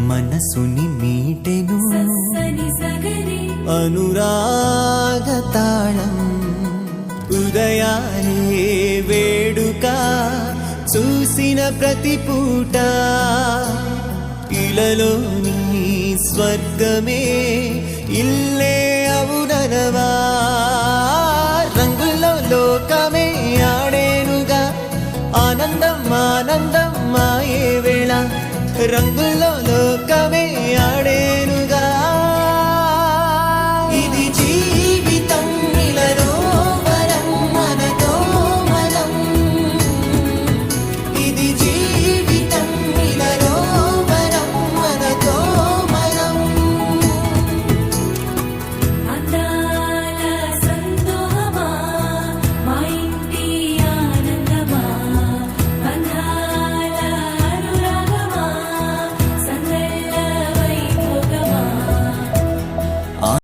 మనసుని మీటెను అనురాగ తాళం ఉదయాలే వేడుక చూసిన ప్రతి పూట ఇలలోని స్వర్గమే ఇల్లే అవుననవా రంగుల్లో లోకమే ఆడేనుగా ఆనందం ఆనందం మాయే వేళ రంగుల్లో లోకమే ఆడే